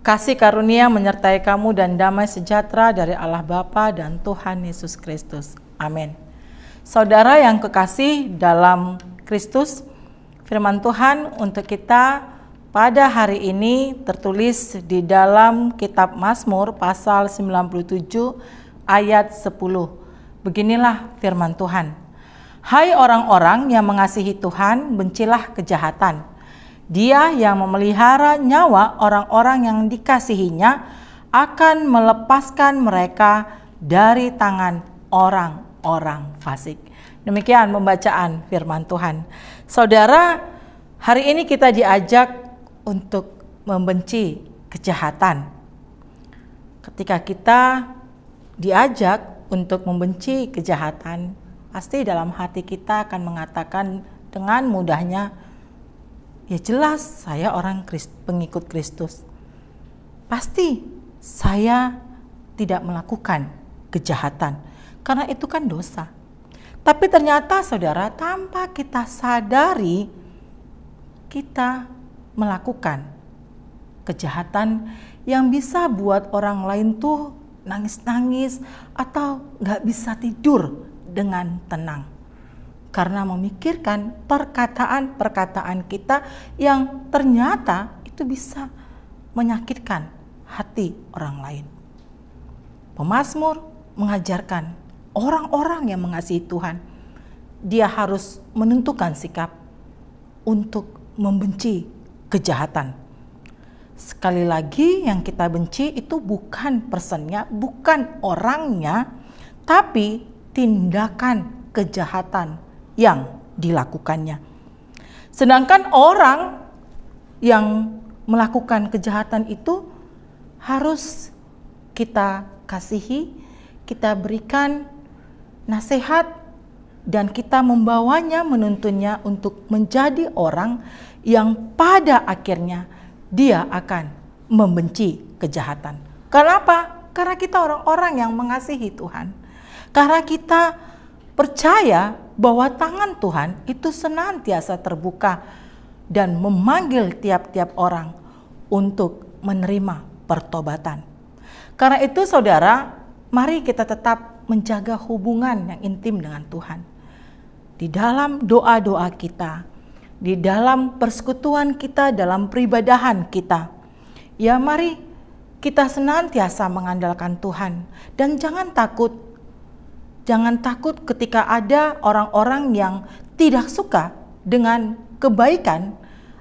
Kasih karunia menyertai kamu dan damai sejahtera dari Allah Bapa dan Tuhan Yesus Kristus. Amin. Saudara yang kekasih dalam Kristus, firman Tuhan untuk kita pada hari ini tertulis di dalam kitab Mazmur pasal 97 ayat 10. Beginilah firman Tuhan. Hai orang-orang yang mengasihi Tuhan, bencilah kejahatan. Dia yang memelihara nyawa orang-orang yang dikasihinya akan melepaskan mereka dari tangan orang-orang fasik. Demikian pembacaan firman Tuhan. Saudara, hari ini kita diajak untuk membenci kejahatan. Ketika kita diajak untuk membenci kejahatan, pasti dalam hati kita akan mengatakan dengan mudahnya, ya jelas saya orang pengikut Kristus. Pasti saya tidak melakukan kejahatan, karena itu kan dosa. Tapi ternyata saudara, tanpa kita sadari, kita melakukan kejahatan yang bisa buat orang lain tuh nangis-nangis atau gak bisa tidur dengan tenang. Karena memikirkan perkataan-perkataan kita yang ternyata itu bisa menyakitkan hati orang lain. Pemazmur mengajarkan orang-orang yang mengasihi Tuhan, dia harus menentukan sikap untuk membenci kejahatan. Sekali lagi, yang kita benci itu bukan personnya, bukan orangnya, tapi tindakan kejahatan yang dilakukannya. Sedangkan orang yang melakukan kejahatan itu harus kita kasihi, kita berikan nasihat, dan kita membawanya, menuntunnya untuk menjadi orang yang pada akhirnya dia akan membenci kejahatan. Kenapa? Karena kita orang-orang yang mengasihi Tuhan. Karena kita percaya bahwa tangan Tuhan itu senantiasa terbuka dan memanggil tiap-tiap orang untuk menerima pertobatan. Karena itu saudara, mari kita tetap menjaga hubungan yang intim dengan Tuhan. Di dalam doa-doa kita, di dalam persekutuan kita, dalam peribadahan kita. Ya mari kita senantiasa mengandalkan Tuhan dan jangan takut. Jangan takut ketika ada orang-orang yang tidak suka dengan kebaikan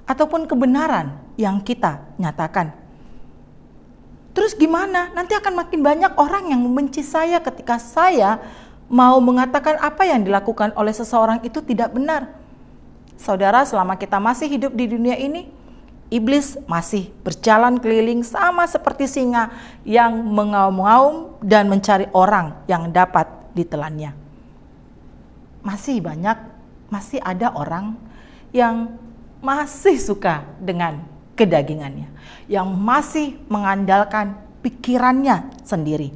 ataupun kebenaran yang kita nyatakan. Terus gimana? Nanti akan makin banyak orang yang membenci saya ketika saya mau mengatakan apa yang dilakukan oleh seseorang itu tidak benar. Saudara, selama kita masih hidup di dunia ini, iblis masih berjalan keliling sama seperti singa yang mengaum-ngaum dan mencari orang yang dapat ditelannya. Masih ada orang yang masih suka dengan kedagingannya, yang masih mengandalkan pikirannya sendiri,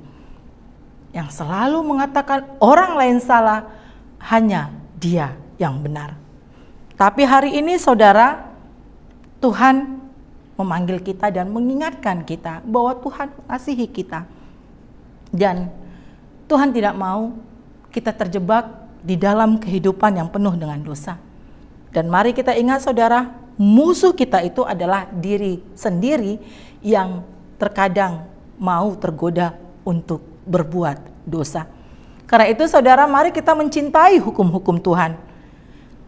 yang selalu mengatakan orang lain salah, hanya dia yang benar. Tapi hari ini saudara, Tuhan memanggil kita dan mengingatkan kita bahwa Tuhan mengasihi kita. Dan Tuhan tidak mau kita terjebak di dalam kehidupan yang penuh dengan dosa. Dan mari kita ingat saudara, musuh kita itu adalah diri sendiri yang terkadang mau tergoda untuk berbuat dosa. Karena itu saudara, mari kita mencintai hukum-hukum Tuhan.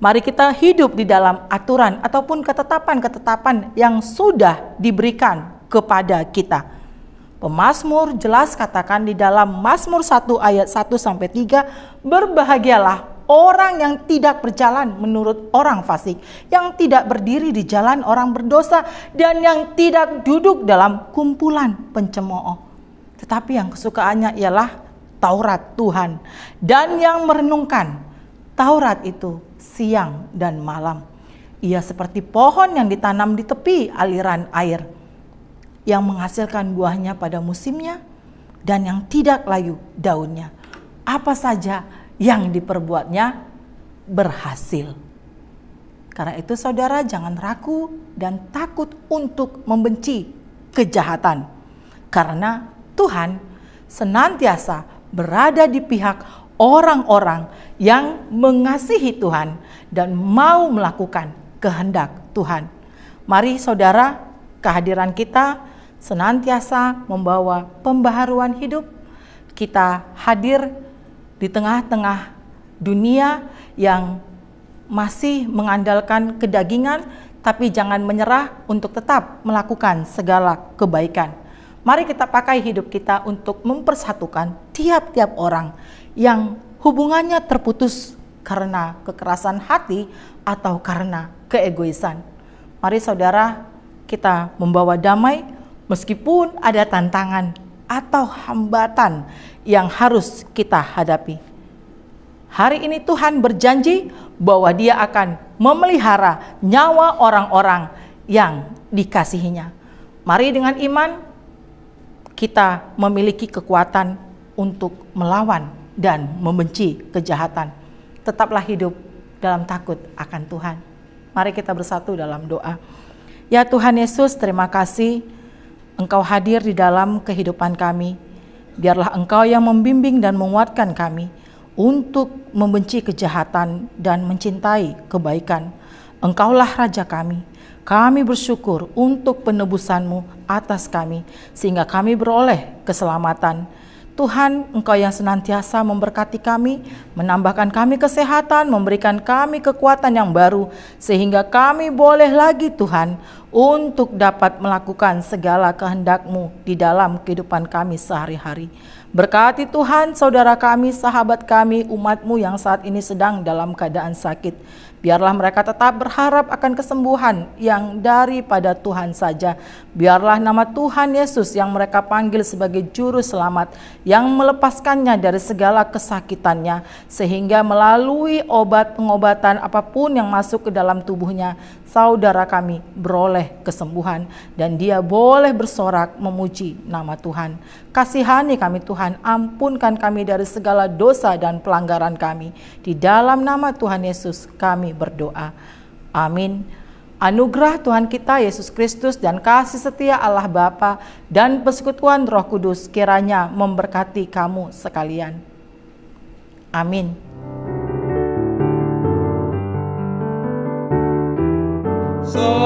Mari kita hidup di dalam aturan ataupun ketetapan-ketetapan yang sudah diberikan kepada kita. Pemazmur jelas katakan di dalam Mazmur 1 ayat 1-3, berbahagialah orang yang tidak berjalan menurut orang fasik, yang tidak berdiri di jalan orang berdosa, dan yang tidak duduk dalam kumpulan pencemooh. Tetapi yang kesukaannya ialah Taurat Tuhan, dan yang merenungkan Taurat itu siang dan malam. Ia seperti pohon yang ditanam di tepi aliran air, yang menghasilkan buahnya pada musimnya dan yang tidak layu daunnya. Apa saja yang diperbuatnya berhasil. Karena itu saudara, jangan ragu dan takut untuk membenci kejahatan. Karena Tuhan senantiasa berada di pihak orang-orang yang mengasihi Tuhan dan mau melakukan kehendak Tuhan. Mari saudara, kehadiran kita senantiasa membawa pembaharuan hidup. Kita hadir di tengah-tengah dunia yang masih mengandalkan kedagingan, tapi jangan menyerah untuk tetap melakukan segala kebaikan. Mari kita pakai hidup kita untuk mempersatukan tiap-tiap orang yang hubungannya terputus karena kekerasan hati atau karena keegoisan. Mari saudara, kita membawa damai meskipun ada tantangan atau hambatan yang harus kita hadapi. Hari ini Tuhan berjanji bahwa Dia akan memelihara nyawa orang-orang yang dikasihinya. Mari dengan iman kita memiliki kekuatan untuk melawan dan membenci kejahatan. Tetaplah hidup dalam takut akan Tuhan. Mari kita bersatu dalam doa. Ya Tuhan Yesus, terima kasih Engkau hadir di dalam kehidupan kami. Biarlah Engkau yang membimbing dan menguatkan kami untuk membenci kejahatan dan mencintai kebaikan. Engkaulah Raja kami. Kami bersyukur untuk penebusan-Mu atas kami, sehingga kami beroleh keselamatan. Tuhan, Engkau yang senantiasa memberkati kami, menambahkan kami kesehatan, memberikan kami kekuatan yang baru, sehingga kami boleh lagi Tuhan, untuk dapat melakukan segala kehendak-Mu di dalam kehidupan kami sehari-hari. Berkati Tuhan saudara kami, sahabat kami, umat-Mu yang saat ini sedang dalam keadaan sakit. Biarlah mereka tetap berharap akan kesembuhan yang daripada Tuhan saja. Biarlah nama Tuhan Yesus yang mereka panggil sebagai juru selamat, yang melepaskannya dari segala kesakitannya, sehingga melalui obat pengobatan apapun yang masuk ke dalam tubuhnya, saudara kami beroleh kesembuhan dan dia boleh bersorak memuji nama Tuhan. Kasihani kami Tuhan, ampunkan kami dari segala dosa dan pelanggaran kami. Di dalam nama Tuhan Yesus kami berdoa. Amin. Anugerah Tuhan kita Yesus Kristus dan kasih setia Allah Bapa dan persekutuan Roh Kudus kiranya memberkati kamu sekalian. Amin. So